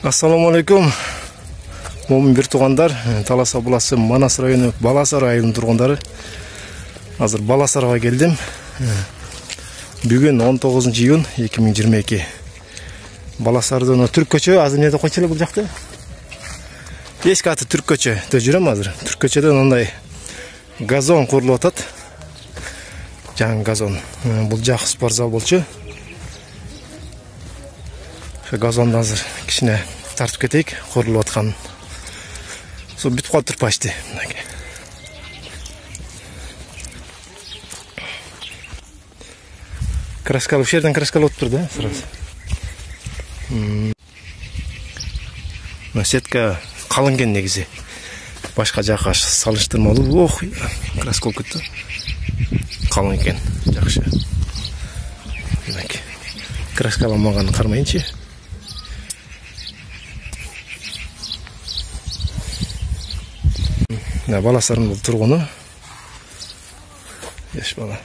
Assalamu alaikum. Момын бир туугандар, Талас обласы Манас району Баласар айылынын тургундары. Азыр Баласарга келдим. Бүгүн 19 июнь 2022. Баласардан Түрк көчө, азыр эмне деп койчу эле бул жакта? Эски аты Түрк көчө деп жүрөм азыр. Түрк көчөдө мындай газон курулуп атат. Жаңы газон. Бул жак спортзал болчу. Газонду азыр кичине тартып кетейик, курулуп аткан. Су бүтүп калыптыр почти. Краскалып, жерден краскалып отур да, сразу. Сетка калың экен негизи. Башка жакка салыштырмалуу. Ох, краска болуп кетти. Калың экен, жакшы. Краскаламаган кармайынчы. Баласарым бул тургуну. Еш бала.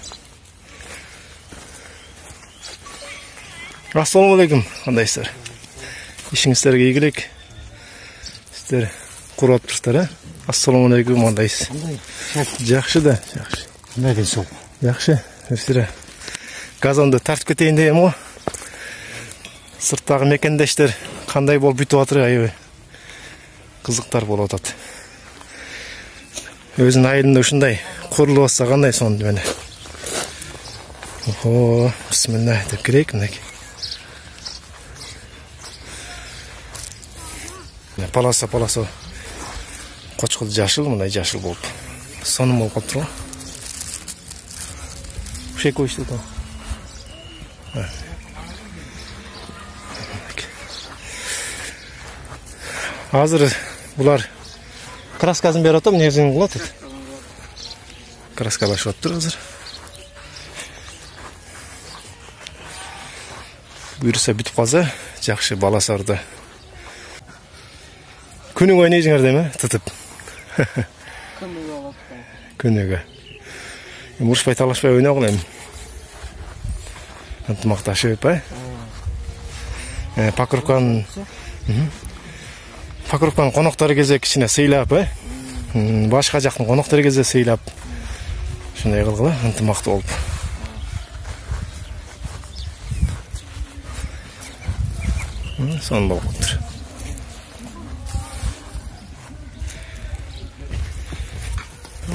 Assalamu alaikum, кандайсыздар? Ишиңиздерге ийгилик. Сиздер куруп атыптырсыздар, а? Assalamu alaikum, кандайсыз? Жакшы да, жакшы. Эмне сол? Жакшы. Сиздер газонду тартып кетейин дегем го. Сырттагы мекендештер кандай болуп бүтүп атыр, аябай кызыктар болуп атат. Өзүнүн айылында ушундай курулуп атса кандай сонун мени. Охо, бисмилlah деп кирейик мынакей. Паласа кочкул жашыл, мындай жашыл болуп. Сонун болуп калыптыр го. Ушей коюшту да. Азыр булар краскасын берип атам, негизин кылат. Краскалашып атыптыр азыр. Буюрса бүтүп калса, жакшы Баласарда. Күнүгө ойнойсуңар дейм, тытып. Күнүгө. Урушпай талашпай ойногул эми. Ынтымакташып, Pakırkan konakları geze kişine sıylap, başka jактын konakları geze sıylap. Şunday kılgıla, ынтымакты olup. Son boluptur.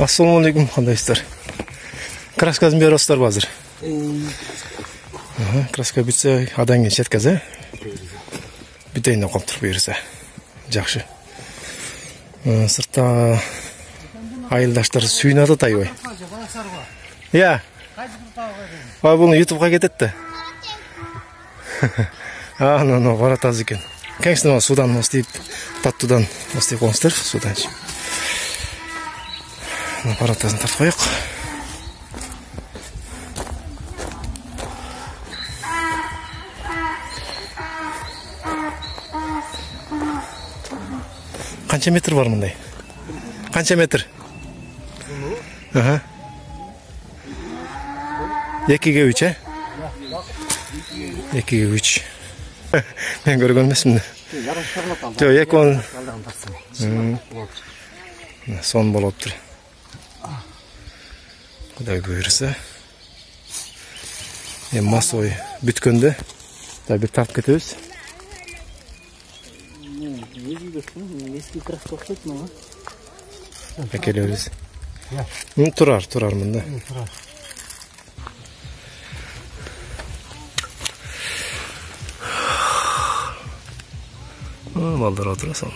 Assalamu alaikum, kandaysыздар? Краскасын берип атсыздарбы азыр? Краска бүтсө, адан кийин жеткез, бүтөйүн деп калыптыр буюрса. Жакшы. Сыртта айылдаштар сүйүнүп атат аябай. Я. Буну YouTubeга кетет да. Ну, барат аз экен. Конечно, судан ыстып, таттуудан ыстып коңуздар, суданчы. Баратасын тартып коёк. Канча метр бар мындай? Канча метр? Ага. 2-ге 3, 2-ге 3. Мен көргөн эмесмин. Жок, 2 сон болуптур. Кудай буйрса. Масой бүткөндө да бир тартып кетебиз. Eski kraska okşayt mı? Bekeliyoruz. Turar mında. Turar. Baldır oturasın.